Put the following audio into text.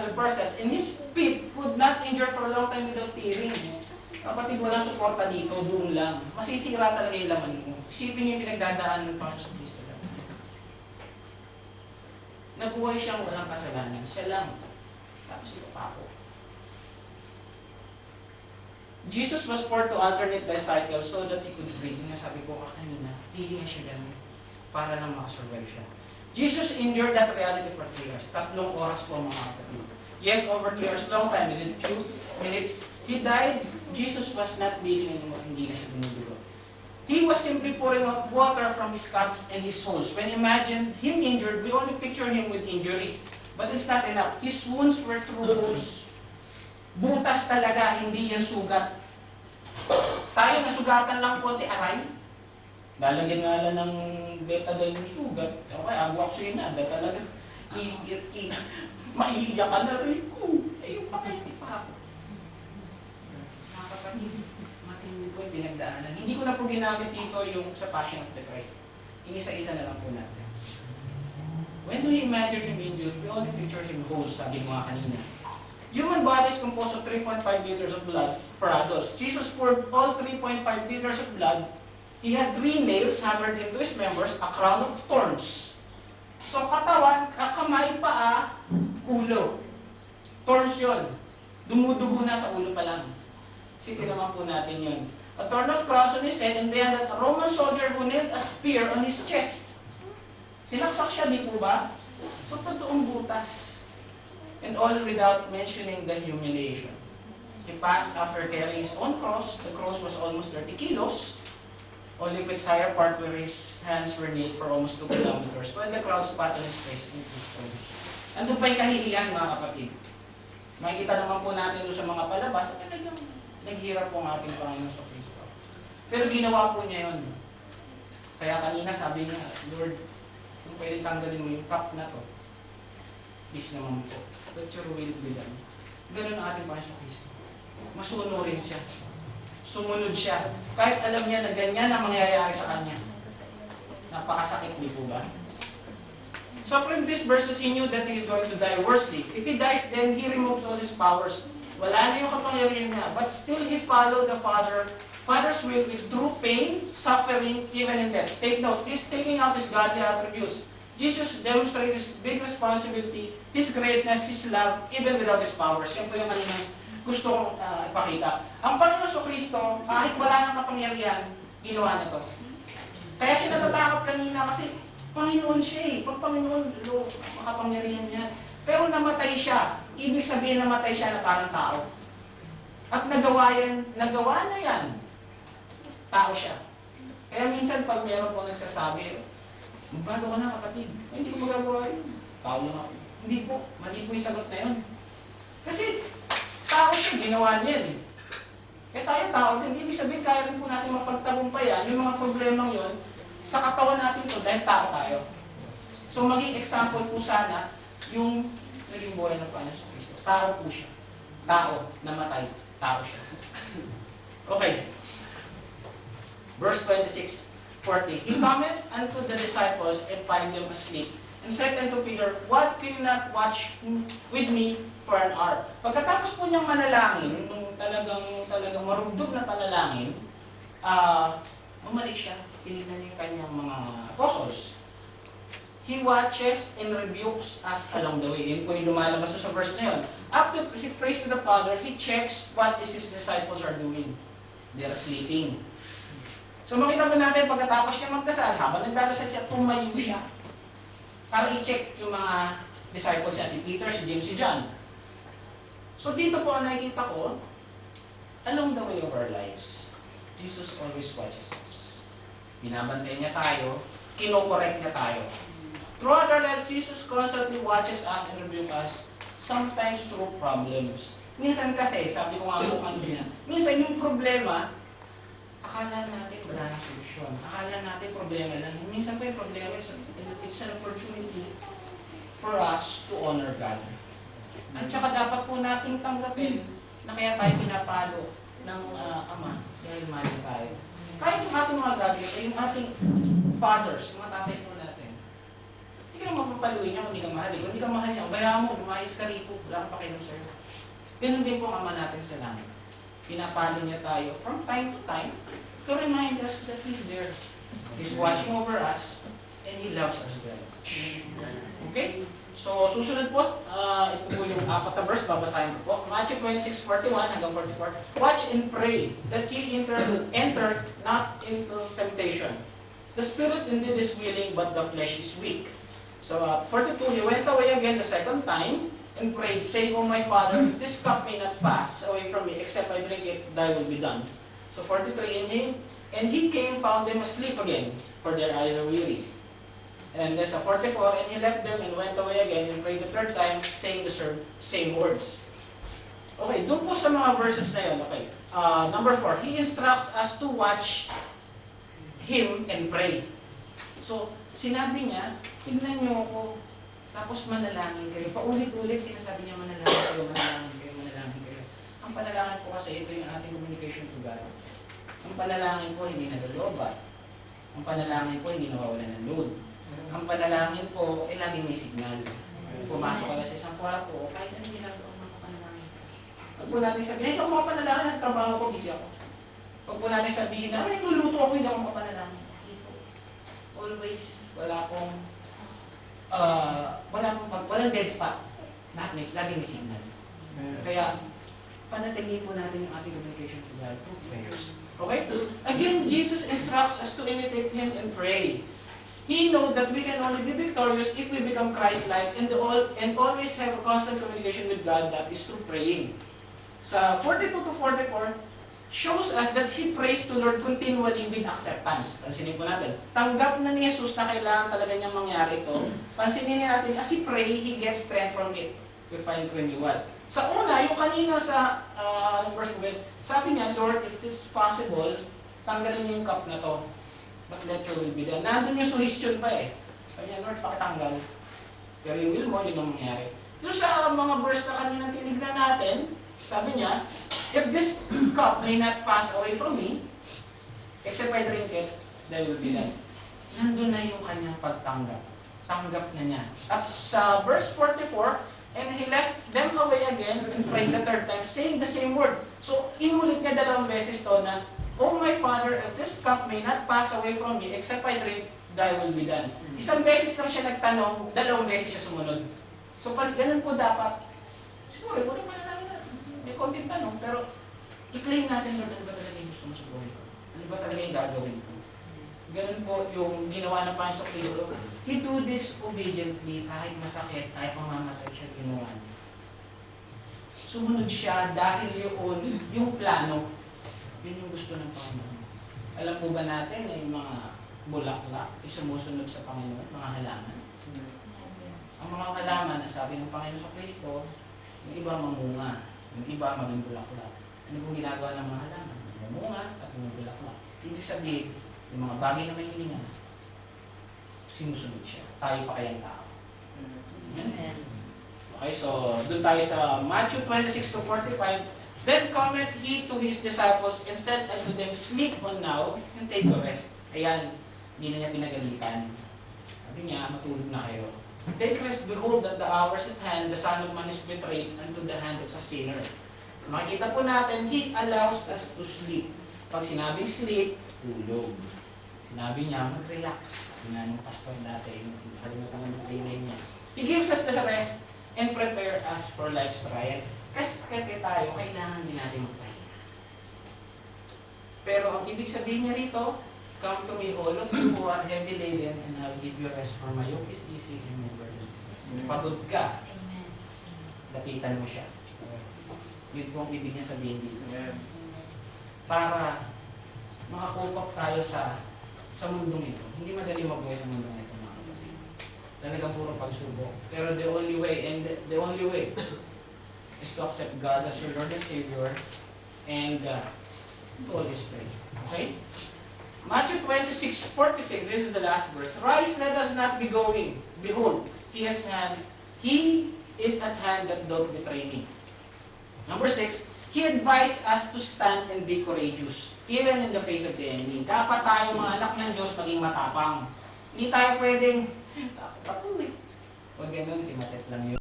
100%. And his feet could not endure for a long time without tearing. Kapatid, walang suporta dito, doon lang. Masisira talaga yung laman mo. Isipin niyo yung pinagdadaan ng Panginoon sa Kristo lang. Nabuhay siyang walang kasalanan. Siya lang. Tapos ito pa ako. Jesus was forced to alternate bicycles so that he could breathe. Yung sabi ko kanina, hindi niya siya ganun para lang makasurvive siya. Jesus endured that reality for 3 years. 3 oras po mga kapatid. Yes, over 3 years, long time. Is it few minutes? He died. Jesus was not bleeding anymore. Hindi na siya binudugo. He was simply pouring out water from his cuts and his holes. When imagine him injured, we only picture him with injuries. But it's not enough. His wounds were through holes. Butas talaga, hindi yan sugat. Tayo nasugatan lang konti, aray. Lalagyan nga lang ng betadine yung sugat. Okay, aguaxinada talaga. Maiiyak ka na rin ko. Eh, yung pakiti pa ako. Nakakapatid, matindi ko yung pinagdaanan. Hindi ko na po ginamit dito yung sa Passion of the Christ. Inisa-isa na lang po natin. When we imagine him injured, we only picture him whole, sabi ko nga kanina. Human body is composed of 3.5 liters of blood per adults. Jesus poured all 3.5 liters of blood. He had 3 nails hammered into his members, a crown of thorns. So katawan, kamay, paa, ulo. Thorns yun. Dumudugo na sa ulo pa lang. Sipin naman po natin yun. A thorned cross on his head, and then a Roman soldier who nailed a spear on his chest. Sinaksak siya, di po ba? So totoong butas. And all without mentioning the humiliation. He passed after carrying his own cross. The cross was almost 30 kilos. Only with its higher part where his hands were nailed for almost 2 kilometers. While the crowd spat on his face in his stones. Andun pa yung kahihiyan, mga kapatid. Makikita naman po natin doon sa mga palabas at talagang naghirap po ang ating Panginoon sa Kristo. Pero ginawa po niya yun. Kaya kanina sabi niya, Lord, kung pwede tanggalin mo yung cup na to, please naman po. Let your will be done. Ganun ang ating Panginoon sa Kristo. Masunurin siya. Sumunod siya. Kahit alam niya na ganyan ang mangyayari sa kanya. Napakasakit, di po ba? So from these verses, he knew that he is going to die worstly. If he dies, then he removes all his powers. Wala na yung kapangyarihan niya. But still, he followed the Father's will with true pain, suffering, even in death. Take note, he's taking out his godly attributes. Jesus demonstrated his big responsibility, his greatness, his love, even without his powers. Yan po yung kanina gusto kong ipakita. Ang Panginoon sa Kristo, kahit wala nang kapangyarihan, ginawa na to. Kaya siya natatakot kanina kasi Panginoon siya eh. Pag Panginoon, makapangyarihan niya. Pero namatay siya. Ibig sabihin namatay siya na parang tao. At nagawa niya yan. Tao siya. Kaya minsan pag meron po nagsasabi, magbago ka na kapatid. Ay, hindi ko magagawa yun. Tao lang ako. Hindi po. Mali po yung sagot na yun. Kasi, tao siya. Ginawa niya yun. Eh tayo tao din. Ibig sabihin, kaya rin po natin mapagtagumpayan yung mga problemang yun sa katawan natin to dahil tao tayo. So, maging example po sana yung naging buhay ng Panginoon sa Kristo. Tao po siya. Tao. Namatay. Tao siya. Okay. Verse 26. 40. He cometh unto the disciples and find them asleep. And said unto Peter, what can you not watch with me for an hour? Pagkatapos po niyang manalangin, nung talagang marugdog na panalangin, umalik siya, tinignan niya yung kanyang mga apostles. He watches and rebukes us along the way. Yun po yung lumalabas sa verse na yun. After he prays to the Father, he checks what his disciples are doing. They are sleeping. So makita mo natin pagkatapos niya magdasal, habang nagdadasal siya, tumayo siya. Para i-check yung mga disciples niya, si Peter, si James, si John. So dito po ang nakikita ko, along the way of our lives, Jesus always watches us. Binabantay niya tayo, kinokorek niya tayo. Throughout our lives, Jesus constantly watches us and rebukes us, sometimes through problems. Minsan kasi, sabi ko nga po kanina, minsan yung problema, akala natin wala na solusyon. Akala natin problema lang. Minsan pa yung problema, it's an opportunity for us to honor God. At saka dapat po nating tanggapin na kaya tayo pinapalo ng Ama dahil mahal tayo. Kahit yung ating mga gabi, yung ating fathers, yung mga tatay po natin, Hindi ka naman mapapaluin niya kung hindi ka mahal. Kung hindi ka mahal niya, bayaan mo, lumayas ka rito. Wala kang pakialam sa'yo. Ganun din po ang Ama natin sa langit. Pinapalo niya tayo from time to time to remind us that He's there. He's watching over us and He loves us well. Okay? So, susunod po, ito po yung apat na verse, babasahin ko po. Matthew 26:41 hanggang 44. Watch and pray that ye enter not into temptation. The spirit indeed is willing, but the flesh is weak. So, 42, he went away again the second time and prayed, saying, O my Father, if this cup may not pass away from me, except I drink it, thy will be done. So, 43, and he came, found them asleep again, for their eyes are weary. And there's a 44, and he left them and went away again and prayed the third time, saying the same words. Okay, doon po sa mga verses na yun, okay. Number 4, he instructs us to watch him and pray. So, sinabi niya, tignan niyo ako, tapos manalangin kayo. Paulit-ulit sinasabi niya, manalangin kayo, manalangin kayo, manalangin kayo. Ang panalangin po kasi ito yung ating communication to God. Ang panalangin po hindi nalolobat. Ang panalangin po hindi nawawalan ng load. Ang panalangin po ay laging may signal. Pumasok ka sa isang kwarto, kahit anong ginagawa mo ng panalangin. Huwag po natin sabihin, ito ako mapanalangin, sa trabaho ko, busy ako. Huwag po natin sabihin na, ay, niluluto ako, hindi ako mapanalangin. Always, walang dead spot. Laging may signal. Kaya, panatilihin po natin yung ating communication to God through prayers. Okay? Again, Jesus instructs us to imitate Him and pray. He knows that we can only be victorious if we become Christ-like and always have a constant communication with God, that is through praying. Sa 42 to 44, shows us that He prays to Lord continually with acceptance. Pansinin po natin. Tanggap na ni Jesus na kailangan talaga niyang mangyari ito. Pansinin natin, as He pray, He gets strength from it. We find renewal. Sa una, yung kanina sa verse 12, sabi niya, Lord, if it is possible, tanggalin niyo yung cup na to. But let your will be done. Nandun yung suggestion pa eh. Sabi niya, Lord, pakitanggal. Pero yung will mo, yun ang mangyari. Doon sa mga verse na kanina tinignan natin, sabi niya, if this cup may not pass away from me, except I drink it, thy will be done. Nandun na yung kanyang pagtanggap. Tanggap na niya. At sa verse 44, and he left them away again and prayed the third time, saying the same word. So, inulit niya dalawang beses to na, O my Father, if this cup may not pass away from me, except I drink, thy will be done. Isang beses lang siya nagtanong, dalawang beses siya sumunod. So, pag ganun po dapat, siguro, wala pa na may konting tanong, pero i-claim natin, Lord, ano ba talaga yung gusto mo sa buhay ko? Ano ba talaga yung gagawin ko? Ganun po yung ginawa ng Panginoon sa Kristo. He do this obediently, kahit masakit, kahit mamamatay siya, ginawa niya. Sumunod siya dahil yung plano, yun yung gusto ng Panginoon. Alam po ba natin na yung mga bulaklak ay sumusunod sa Panginoon, mga halaman? Ang mga halaman, sabi ng Panginoon sa Kristo, yung iba mamunga, yung iba maging bulaklak. Ano pong ginagawa ng mga halaman? Mamunga at mga bulaklak. Ibig sabihin, yung mga bagay na may hininga, sinusunod siya. Tayo pa kayang tao. Amen. Okay, so doon tayo sa Matthew 26 to 45. Then cometh he to his disciples and said unto them, Sleep on now and take a rest. Ayan, hindi na niya pinagalitan. Sabi niya, matulog na kayo. Take rest, behold that the hour is at hand, the Son of Man is betrayed unto the hand of a sinner. Makikita po natin, He allows us to sleep. Pag sinabing sleep, tulog. Sinabi niya, mag-relax. Sabi nga ng pastor dati, nakalimutan ng training niya. He gives us the rest and prepare us for life's trial. Kasi tayo, kailangan din natin magpahinga. Pero ang ibig sabihin niya rito, come to me all of you who are heavy laden and I will give you rest, for my yoke is easy and my burden is light. Pagod ka, lapitan mo siya. Yun po ang ibig niya sabihin dito. Para makakupap tayo sa mundong ito. Hindi madali mabuhay sa mundong ito, mga kapatid. Talagang puro pagsubok. Pero the only way is to accept God as your Lord and Savior and to always pray. Okay? Matthew 26:46, this is the last verse. Rise, let us not be going. Behold, He is at hand that doth betray me. Number 6, He advised us to stand and be courageous, even in the face of the enemy. Dapat tayo mga anak ng Diyos maging matapang. Hindi tayo pwedeng, Takot ako eh. Huwag ganun, si Matet lang yun.